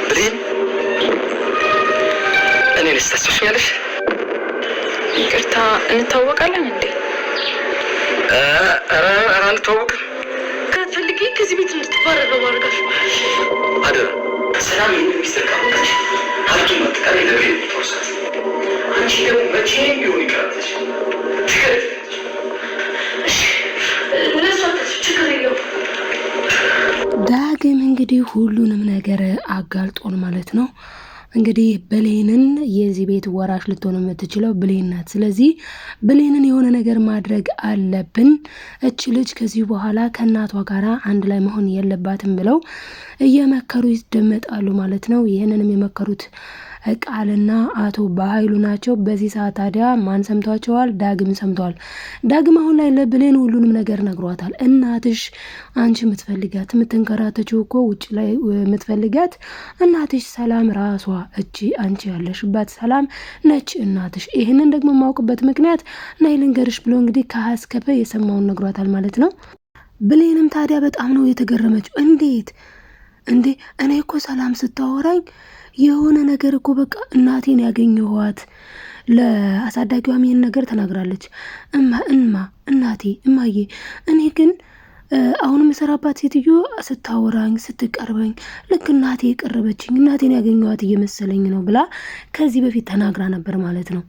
ብሌን እኔን ስታስችኛለሽ? ይቅርታ እንታወቃለን እንዴ? ኧረ አንተዋወቅም። ከፈልጊ ከዚህ ቤት እንድትባረር ነው ማድረጋሽ። አደራ ሰላም የሚስተር ካወቀች ሀብቱን አጠቃላይ ለብሌን የምትወርሳት። አንቺ ደግሞ መቼም ቢሆን ይቀራለች። ችግር የለውም። ዳግም እንግዲህ ሁሉንም ነገር አጋልጦን ማለት ነው። እንግዲህ ብሌንን የዚህ ቤት ወራሽ ልትሆን የምትችለው ብሌን ናት። ስለዚህ ብሌንን የሆነ ነገር ማድረግ አለብን። እች ልጅ ከዚህ በኋላ ከእናቷ ጋር አንድ ላይ መሆን የለባትም ብለው እየመከሩ ይደመጣሉ ማለት ነው። ይህንንም የመከሩት ቃልና አቶ በኃይሉ ናቸው። በዚህ ሰዓት ታዲያ ማን ሰምቷቸዋል? ዳግም ሰምቷል። ዳግም አሁን ላይ ለብሌን ሁሉንም ነገር ነግሯታል። እናትሽ አንቺ የምትፈልጋት የምትንከራተችው እኮ ውጭ ላይ የምትፈልጋት እናትሽ ሰላም ራሷ እቺ አንቺ ያለሽባት ሰላም ነች እናትሽ። ይህንን ደግሞ የማውቅበት ምክንያት ናይ ልንገርሽ ብሎ እንግዲህ ከሀስከፈ የሰማውን ነግሯታል ማለት ነው። ብሌንም ታዲያ በጣም ነው የተገረመችው። እንዴት እንዴ እኔ እኮ ሰላም ስታወራኝ የሆነ ነገር እኮ በቃ እናቴን ያገኘኋት ለአሳዳጊዋም ይሄን ነገር ተናግራለች። እናቴ እማዬ እኔ ግን አሁን የምሰራባት ሴትዮ ስታወራኝ ስትቀርበኝ ልክ እናቴ የቀረበችኝ እናቴን ያገኘኋት እየመሰለኝ ነው ብላ ከዚህ በፊት ተናግራ ነበር ማለት ነው።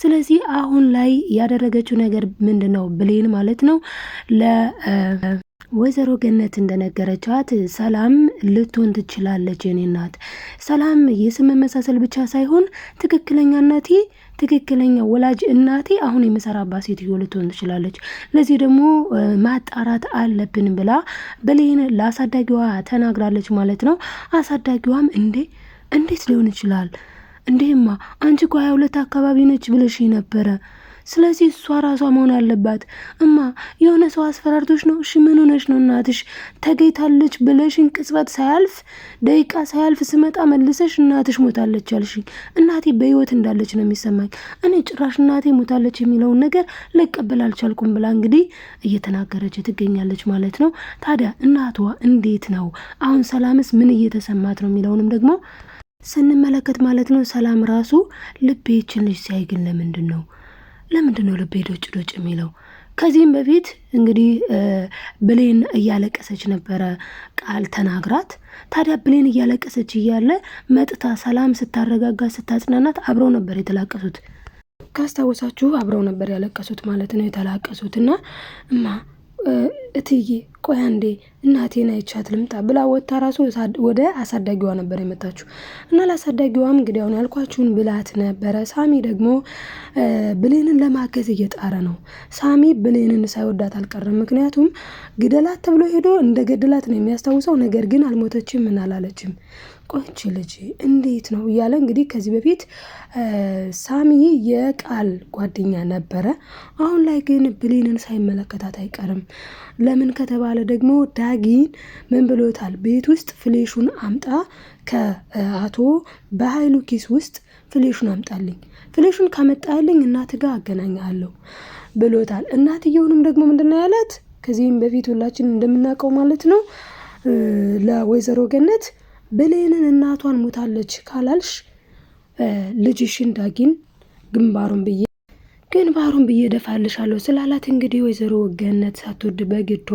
ስለዚህ አሁን ላይ ያደረገችው ነገር ምንድነው? ብሌን ማለት ነው ወይዘሮ ገነት እንደነገረቻት ሰላም ልትሆን ትችላለች። የኔ እናት ሰላም የስም መመሳሰል ብቻ ሳይሆን ትክክለኛ ወላጅ እናቴ አሁን የምሰራባት ሴትዮ ልትሆን ትችላለች። ለዚህ ደግሞ ማጣራት አለብን ብላ ብሌን ለአሳዳጊዋ ተናግራለች ማለት ነው። አሳዳጊዋም እንዴት ሊሆን ይችላል? እንዴማ አንቺ እኮ 22 አካባቢ ነች ብለሽ ነበረ። ስለዚህ እሷ ራሷ መሆን አለባት። የሆነ ሰው አስፈራርቶች ነው? እሺ ምን ሆነሽ ነው? እናትሽ ተገይታለች ብለሽኝ ቅጽበት ሳያልፍ ደቂቃ ሳያልፍ ስመጣ መልሰሽ እናትሽ ሞታለች አልሽኝ። እናቴ በህይወት እንዳለች ነው የሚሰማኝ። እኔ ጭራሽ እናቴ ሞታለች የሚለውን ነገር ልቀበል አልቻልኩም ብላ እንግዲህ እየተናገረች ትገኛለች ማለት ነው። ታዲያ እናቷ እንዴት ነው አሁን? ሰላምስ ምን እየተሰማት ነው የሚለውንም ደግሞ ስንመለከት ማለት ነው። ሰላም ራሱ ልቤ ይችን ልጅ ሲያይ ግን ለምንድን ነው ልቤ ዶጭ የሚለው? ከዚህም በፊት እንግዲህ ብሌን እያለቀሰች ነበረ ቃል ተናግራት። ታዲያ ብሌን እያለቀሰች እያለ መጥታ ሰላም ስታረጋጋት ስታጽናናት አብረው ነበር የተላቀሱት። ካስታወሳችሁ አብረው ነበር ያለቀሱት ማለት ነው የተላቀሱት። እና እትዬ ቆይ አንዴ እናቴን አይቻት ልምጣ ብላ ወታ ራሱ ወደ አሳዳጊዋ ነበር የመጣችው። እና ለአሳዳጊዋም እንግዲህ አሁን ያልኳችሁን ብላት ነበረ። ሳሚ ደግሞ ብሌንን ለማገዝ እየጣረ ነው። ሳሚ ብሌንን ሳይወዳት አልቀረም። ምክንያቱም ግደላት ተብሎ ሄዶ እንደ ገደላት ነው የሚያስታውሰው። ነገር ግን አልሞተችም ምን አላለችም። ቆንጆ ልጅ እንዴት ነው እያለ እንግዲህ ከዚህ በፊት ሳሚ የቃል ጓደኛ ነበረ። አሁን ላይ ግን ብሌንን ሳይመለከታት አይቀርም። ለምን ከተባለ ደግሞ ዳጊን ምን ብሎታል? ቤት ውስጥ ፍሌሹን አምጣ፣ ከአቶ በኃይሉ ኪስ ውስጥ ፍሌሹን አምጣልኝ፣ ፍሌሹን ካመጣልኝ እናት ጋር አገናኛለሁ ብሎታል። እናትየውንም ደግሞ ምንድነው ያላት? ከዚህም በፊት ሁላችን እንደምናውቀው ማለት ነው ለወይዘሮ ገነት ብሌንን እናቷን ሞታለች ካላልሽ ልጅሽን ዳጊን ግንባሩን ብዬ ደፋልሻለሁ ስላላት እንግዲህ ወይዘሮ ገነት ሳትወድ በግዷ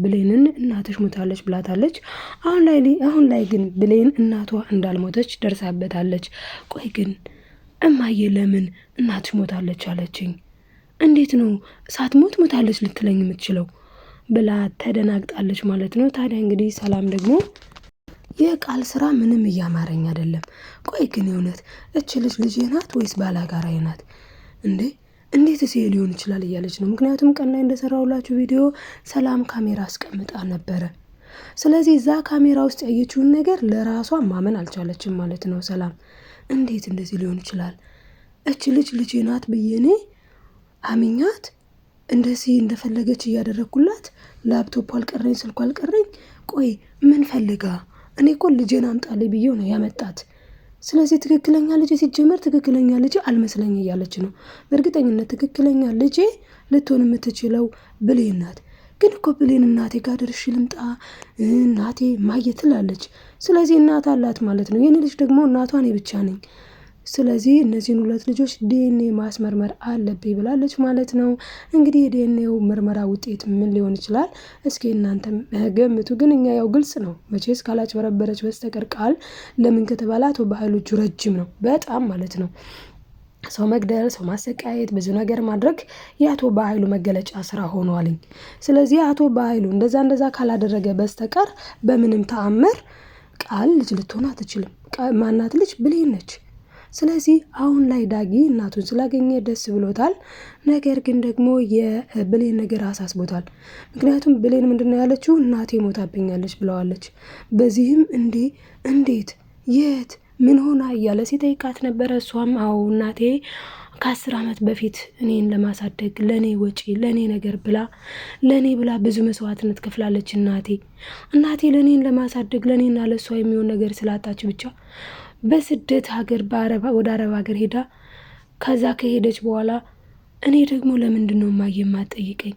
ብሌንን እናትሽ ሞታለች ብላታለች። አሁን ላይ ግን ብሌን እናቷ እንዳልሞተች ደርሳበታለች። ቆይ ግን እማዬ ለምን እናትሽ ሞታለች አለችኝ? እንዴት ነው ሳትሞት ሞታለች ልትለኝ የምትችለው ብላ ተደናግጣለች ማለት ነው። ታዲያ እንግዲህ ሰላም ደግሞ የቃል ስራ ምንም እያማረኝ አይደለም። ቆይ ግን የእውነት እች ልጅ ናት ወይስ ባላጋራዬ ናት? እንዴት ሲሄ ሊሆን ይችላል እያለች ነው። ምክንያቱም ቀን ላይ እንደሰራሁላችሁ ቪዲዮ ሰላም ካሜራ አስቀምጣ ነበረ። ስለዚህ እዛ ካሜራ ውስጥ ያየችውን ነገር ለራሷ ማመን አልቻለችም ማለት ነው። ሰላም እንዴት እንደዚህ ሊሆን ይችላል? እች ልጅ ናት ብዬ እኔ አምኛት እንደዚህ እንደፈለገች እያደረግኩላት ላፕቶፕ አልቀረኝ ስልኩ አልቀረኝ። ቆይ ምን ፈልጋ? እኔ እኮ ልጄን አምጣልኝ ብዬው ነው ያመጣት። ስለዚህ ትክክለኛ ልጄ ሲጀመር ትክክለኛ ልጄ አልመስለኝ እያለች ነው። በእርግጠኝነት ትክክለኛ ልጄ ልትሆን የምትችለው ብሌን ናት። ግን እኮ ብሌን እናቴ ጋር ደርሼ ልምጣ እናቴ ማየት ትላለች። ስለዚህ እናት አላት ማለት ነው። የኔ ልጅ ደግሞ እናቷ እኔ ብቻ ነኝ። ስለዚህ እነዚህን ሁለት ልጆች ዲኤንኤ ማስመርመር አለብኝ ብላለች ማለት ነው። እንግዲህ የዲኤንኤው ምርመራ ውጤት ምን ሊሆን ይችላል? እስኪ እናንተም ገምቱ። ግን እኛ ያው ግልጽ ነው መቼስ ካላጭበረበረች በስተቀር ቃል ለምን ከተባለ አቶ በኃይሉ እጁ ረጅም ነው በጣም ማለት ነው። ሰው መግደል፣ ሰው ማሰቃየት፣ ብዙ ነገር ማድረግ የአቶ በኃይሉ መገለጫ ስራ ሆኗልኝ። ስለዚህ አቶ በኃይሉ እንደዛ ካላደረገ በስተቀር በምንም ተአምር ቃል ልጅ ልትሆን አትችልም። ማናት ልጅ ብሌን ነች። ስለዚህ አሁን ላይ ዳጊ እናቱን ስላገኘ ደስ ብሎታል። ነገር ግን ደግሞ የብሌን ነገር አሳስቦታል። ምክንያቱም ብሌን ምንድነው ያለችው? እናቴ ሞታብኛለች ብለዋለች። በዚህም እንዴት የት ምን ሆና እያለ ሲጠይቃት ነበረ። እሷም አዎ እናቴ ከ10 ዓመት በፊት እኔን ለማሳደግ ለእኔ ወጪ ለእኔ ነገር ብላ ብዙ መስዋዕትነት ከፍላለች። እናቴ ለእኔን ለማሳደግ ለእኔና ለእሷ የሚሆን ነገር ስላጣች ብቻ በስደት ሀገር ወደ አረብ ሀገር ሄዳ ከዛ ከሄደች በኋላ እኔ ደግሞ ለምንድን ነው እማዬ የማትጠይቀኝ?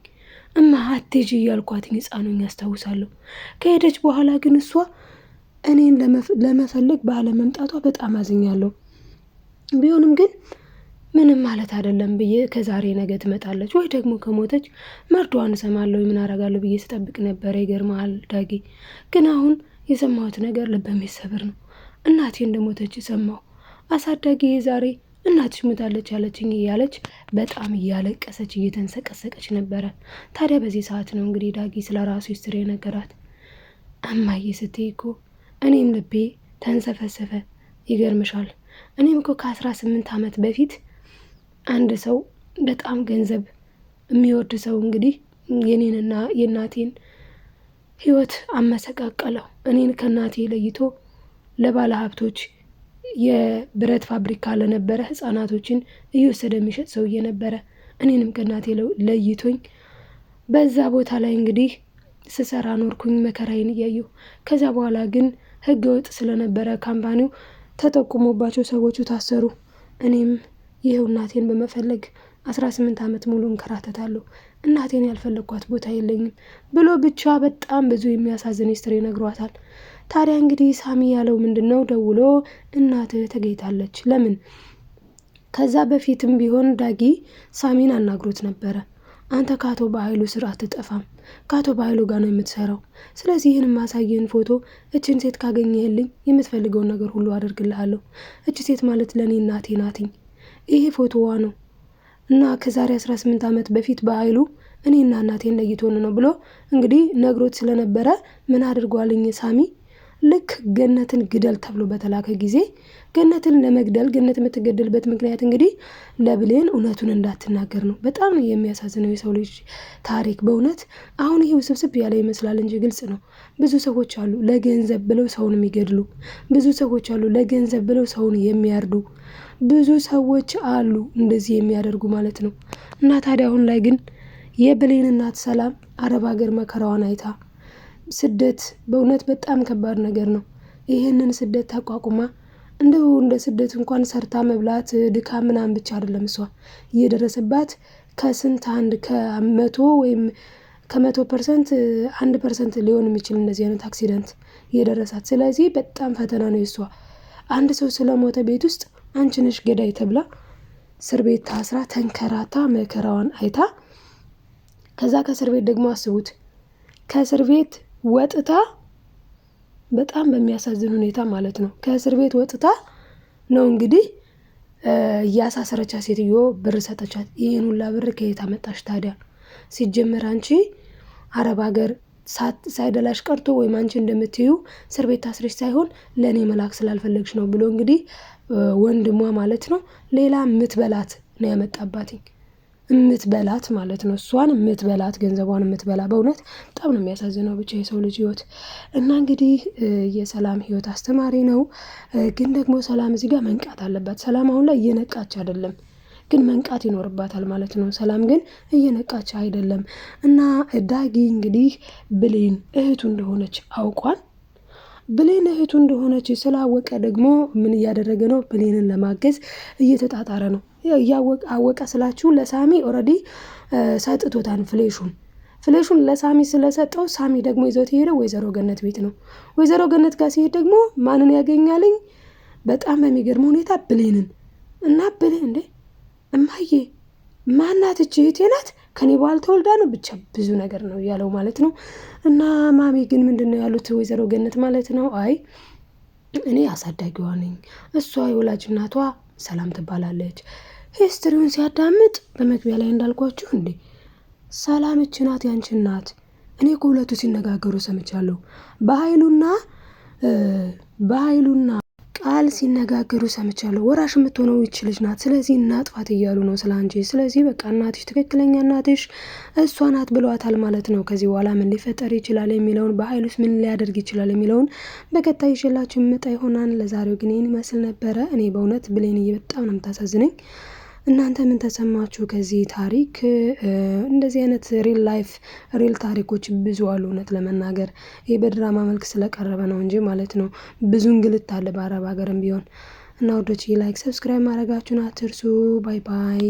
አትሄጂ እያልኳትኝ ሕፃኑኝ ያስታውሳለሁ። ከሄደች በኋላ ግን እሷ እኔን ለመፈለግ ባለመምጣቷ በጣም አዝኛለሁ። ቢሆንም ግን ምንም ማለት አይደለም ብዬ ከዛሬ ነገ ትመጣለች ወይ ደግሞ ከሞተች መርዷን እሰማለሁ ምን አደርጋለሁ ብዬ ስጠብቅ ነበረ። ይገርምሃል ዳጊ፣ ግን አሁን የሰማሁት ነገር ልብ የሚሰብር ነው። እናቴ እንደሞተች ሰማሁ። አሳዳጊ ዛሬ እናትሽ ሞታለች ያለችኝ እያለች በጣም እያለቀሰች እየተንሰቀሰቀች ነበረ። ታዲያ በዚህ ሰዓት ነው እንግዲህ ዳጊ ስለ ራሱ ሂስትሪ ነገራት። እማዬ ስትይ እኮ እኔም ልቤ ተንሰፈሰፈ። ይገርምሻል እኔም እኮ ከ18 ዓመት በፊት አንድ ሰው በጣም ገንዘብ የሚወድ ሰው እንግዲህ የኔንና የእናቴን ህይወት አመሰቃቀለው። እኔን ከእናቴ ለይቶ ለባለ ሀብቶች የብረት ፋብሪካ ለነበረ ህፃናቶችን እየወሰደ የሚሸጥ ሰውዬ ነበረ። እኔንም ከእናቴ ለይቶኝ በዛ ቦታ ላይ እንግዲህ ስሰራ ኖርኩኝ መከራዬን እያየሁ። ከዛ በኋላ ግን ህገ ወጥ ስለነበረ ካምፓኒው ተጠቁሞባቸው ሰዎቹ ታሰሩ። እኔም ይኸው እናቴን በመፈለግ 18 ዓመት ሙሉ እንከራተታለሁ። እናቴን ያልፈለግኳት ቦታ የለኝም ብሎ ብቻ በጣም ብዙ የሚያሳዝን ሂስትሪ ነግሯታል። ታዲያ እንግዲህ ሳሚ ያለው ምንድነው? ደውሎ እናትህ ተገኝታለች። ለምን? ከዛ በፊትም ቢሆን ዳጊ ሳሚን አናግሮት ነበረ። አንተ ከአቶ በኃይሉ ስር አትጠፋም፣ ከአቶ በኃይሉ ጋር ነው የምትሰራው። ስለዚህ ይህን ማሳየን ፎቶ እችን ሴት ካገኘህልኝ የምትፈልገውን ነገር ሁሉ አደርግልሃለሁ። እች ሴት ማለት ለእኔ እናቴ ናትኝ። ይሄ ፎቶዋ ነው እና ከዛሬ 18 ዓመት በፊት በኃይሉ እኔና እናቴን ለይቶን ነው ብሎ እንግዲህ ነግሮት ስለነበረ ምን አድርጓልኝ ሳሚ ልክ ገነትን ግደል ተብሎ በተላከ ጊዜ ገነትን ለመግደል ገነት የምትገደልበት ምክንያት እንግዲህ ለብሌን እውነቱን እንዳትናገር ነው። በጣም ነው የሚያሳዝነው የሰው ልጅ ታሪክ በእውነት። አሁን ይሄ ውስብስብ ያለ ይመስላል እንጂ ግልጽ ነው። ብዙ ሰዎች አሉ ለገንዘብ ብለው ሰውን የሚገድሉ፣ ብዙ ሰዎች አሉ ለገንዘብ ብለው ሰውን የሚያርዱ፣ ብዙ ሰዎች አሉ እንደዚህ የሚያደርጉ ማለት ነው። እና ታዲያ አሁን ላይ ግን የብሌን እናት ሰላም አረብ ሀገር መከራዋን አይታ ስደት በእውነት በጣም ከባድ ነገር ነው። ይህንን ስደት ተቋቁማ እንደው እንደ ስደት እንኳን ሰርታ መብላት ድካም ምናምን ብቻ አይደለም እሷ እየደረሰባት ከስንት አንድ ከ100 ወይም ከ100% 1% ሊሆን የሚችል እንደዚህ አይነት አክሲደንት እየደረሳት። ስለዚህ በጣም ፈተና ነው የሷ። አንድ ሰው ስለሞተ ቤት ውስጥ አንቺ ነሽ ገዳይ ተብላ እስር ቤት ታስራ ተንከራታ መከራዋን አይታ ከዛ ከእስር ቤት ደግሞ አስቡት ከእስር ቤት ወጥታ በጣም በሚያሳዝን ሁኔታ ማለት ነው ከእስር ቤት ወጥታ ነው እንግዲህ እያሳሰረቻ ሴትዮ ብር ሰጠቻት። ይህን ሁላ ብር ከየት አመጣሽ ታዲያ? ሲጀመር አንቺ አረብ ሀገር ሳይደላሽ ቀርቶ ወይም አንቺ እንደምትዩ እስር ቤት ታስረሽ ሳይሆን ለእኔ መላክ ስላልፈለግሽ ነው ብሎ እንግዲህ ወንድሟ ማለት ነው ሌላ የምትበላት ነው ያመጣባትኝ። የምትበላት ማለት ነው እሷን የምትበላት ገንዘቧን የምትበላ። በእውነት በጣም ነው የሚያሳዝነው ብቻ የሰው ልጅ ህይወት። እና እንግዲህ የሰላም ህይወት አስተማሪ ነው። ግን ደግሞ ሰላም እዚህ ጋር መንቃት አለባት። ሰላም አሁን ላይ እየነቃች አይደለም፣ ግን መንቃት ይኖርባታል ማለት ነው። ሰላም ግን እየነቃች አይደለም። እና ዳጊ እንግዲህ ብሌን እህቱ እንደሆነች አውቋል። ብሌን እህቱ እንደሆነች ስላወቀ ደግሞ ምን እያደረገ ነው? ብሌንን ለማገዝ እየተጣጣረ ነው። አወቀ ስላችሁ ለሳሚ ኦልሬዲ ሰጥቶታል። ፍሌሹን ለሳሚ ስለሰጠው ሳሚ ደግሞ ይዞት የሄደው ወይዘሮ ገነት ቤት ነው። ወይዘሮ ገነት ጋር ሲሄድ ደግሞ ማንን ያገኛልኝ? በጣም በሚገርም ሁኔታ ብሌንን እና ብሌን እንዴ እማዬ ማናት? እህቴ ናት ከኔ በኋላ ተወልዳ ነው ብቻ ብዙ ነገር ነው ያለው ማለት ነው። እና ማሚ ግን ምንድን ነው ያሉት ወይዘሮ ገነት ማለት ነው? አይ እኔ አሳዳጊዋ ነኝ፣ እሷ የወላጅ እናቷ ሰላም ትባላለች። ሂስትሪውን ሲያዳምጥ በመግቢያ ላይ እንዳልኳችሁ እንዴ ሰላም እች ናት ያንቺ እናት። እኔ ከሁለቱ ሲነጋገሩ ሰምቻለሁ። በኃይሉና ቃል ሲነጋገሩ ሰምቻለሁ። ወራሽ የምትሆነው ይች ልጅ ናት፣ ስለዚህ እናጥፋት እያሉ ነው ስለ አንቺ። ስለዚህ በቃ እናትሽ ትክክለኛ እናትሽ እሷ ናት ብለዋታል ማለት ነው። ከዚህ በኋላ ምን ሊፈጠር ይችላል የሚለውን በኃይሉስ ምን ሊያደርግ ይችላል የሚለውን በቀጣይ ይዤላችሁ የምመጣ ይሆናል። ለዛሬው ግን ይህን ይመስል ነበረ። እኔ በእውነት ብሌንዬ በጣም ነው የምታሳዝነኝ። እናንተ ምን ተሰማችሁ ከዚህ ታሪክ? እንደዚህ አይነት ሪል ታሪኮች ብዙ አሉ። እውነት ለመናገር ይህ በድራማ መልክ ስለቀረበ ነው እንጂ ማለት ነው። ብዙ እንግልት አለ በአረብ ሀገርም ቢሆን እና ወዶች ላይክ፣ ሰብስክራይብ ማድረጋችሁን አትርሱ። ባይ ባይ።